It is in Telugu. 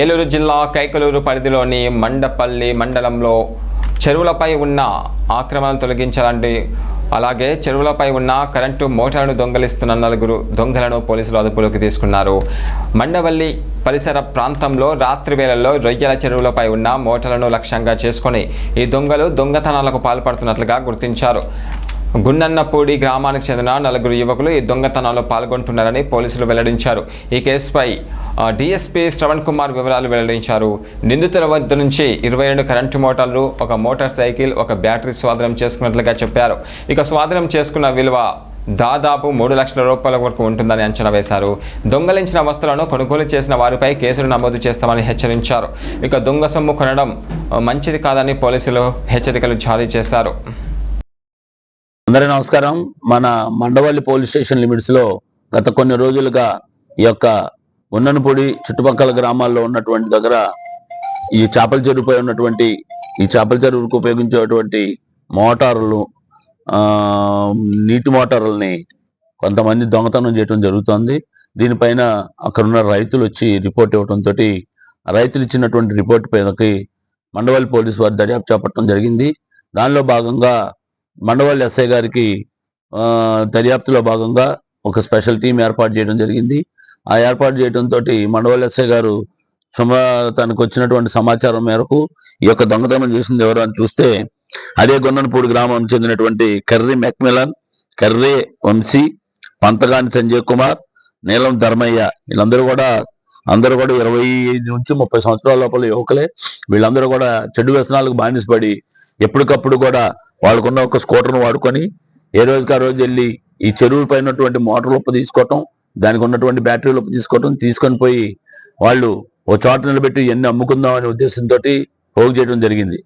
ఏలూరు జిల్లా కైకలూరు పరిధిలోని మండపల్లి మండలంలో చెరువులపై ఉన్న ఆక్రమణను తొలగించాలంటే అలాగే చెరువులపై ఉన్న కరెంటు మోటార్ను దొంగలిస్తున్న 4 దొంగలను పోలీసులు అదుపులోకి తీసుకున్నారు. మండవల్లి పరిసర ప్రాంతంలో రాత్రి వేళల్లో రొయ్యల చెరువులపై ఉన్న మోటార్లను లక్ష్యంగా చేసుకొని ఈ దొంగలు దొంగతనాలకు పాల్పడుతున్నట్లుగా గుర్తించారు. గున్నన్నపూడి గ్రామానికి చెందిన 4 యువకులు ఈ దొంగతనాల్లో పాల్గొంటున్నారని పోలీసులు వెల్లడించారు. ఈ కేసుపై డీఎస్పీ శ్రవణ్ కుమార్ వివరాలు వెల్లడించారు. నిందితుల వద్ద నుంచి 22 కరెంటు మోటార్లు, ఒక మోటార్ సైకిల్, ఒక బ్యాటరీ స్వాధీనం చేసుకున్నట్లుగా చెప్పారు. ఇక స్వాధీనం చేసుకున్న విలువ దాదాపు 3 లక్షల రూపాయల వరకు ఉంటుందని అంచనా వేశారు. దొంగలించిన వస్తువులను కొనుగోలు చేసిన వారిపై కేసులు నమోదు చేస్తామని హెచ్చరించారు. ఇక దొంగ సొమ్ము కొనడం మంచిది కాదని పోలీసులు హెచ్చరికలు జారీ చేశారు. అందరికీ నమస్కారం. మన మండవల్లి పోలీస్ స్టేషన్ లిమిట్స్ లో గత కొన్ని రోజులుగా ఈ యొక్క ఉన్ననపూడి చుట్టుపక్కల గ్రామాల్లో ఉన్నటువంటి దగ్గర ఈ చేపల చెరువుపై ఉన్నటువంటి ఈ చేపల చెరువుకు ఉపయోగించేటువంటి మోటార్లు, నీటి మోటార్లని కొంతమంది దొంగతనం చేయడం జరుగుతుంది. దీనిపైన అక్కడున్న రైతులు వచ్చి రిపోర్ట్ ఇవ్వడంతో రైతులు ఇచ్చినటువంటి రిపోర్ట్ పైనకి మండవల్లి పోలీసు వారు దర్యాప్తు చేపట్టడం జరిగింది. దానిలో భాగంగా మండవల్లి ఎస్ఐ గారికి దర్యాప్తులో భాగంగా ఒక స్పెషల్ టీం ఏర్పాటు చేయడం జరిగింది. ఆ ఏర్పాటు చేయడంతో మండవల్లి ఎస్ఐ గారు తనకు వచ్చినటువంటి సమాచారం మేరకు ఈ యొక్క దొంగతనం చేసింది ఎవరు అని చూస్తే అదే గున్ననపూడి గ్రామానికి చెందినటువంటి కర్రీ మెక్మిలన్, కర్రీ వంశీ, పంతగాని సంజయ్ కుమార్, నీలం ధర్మయ్య, వీళ్ళందరూ కూడా 25 నుంచి 30 సంవత్సరాల లోపల యువకులే. వీళ్ళందరూ కూడా చెడు వ్యసనాలకు బానిసపడి ఎప్పటికప్పుడు కూడా వాళ్ళకున్న ఒక స్కూటర్ను వాడుకొని ఏ రోజుకి ఆ రోజు వెళ్ళి ఈ చెరువు పైన మోటార్ ఉప్పు తీసుకోవటం, దానికి ఉన్నటువంటి బ్యాటరీలు ఉప్పు తీసుకొని పోయి వాళ్ళు ఓ చోట నిలబెట్టి ఎన్ని అమ్ముకుందాం అనే ఉద్దేశంతో పోగు చేయడం జరిగింది.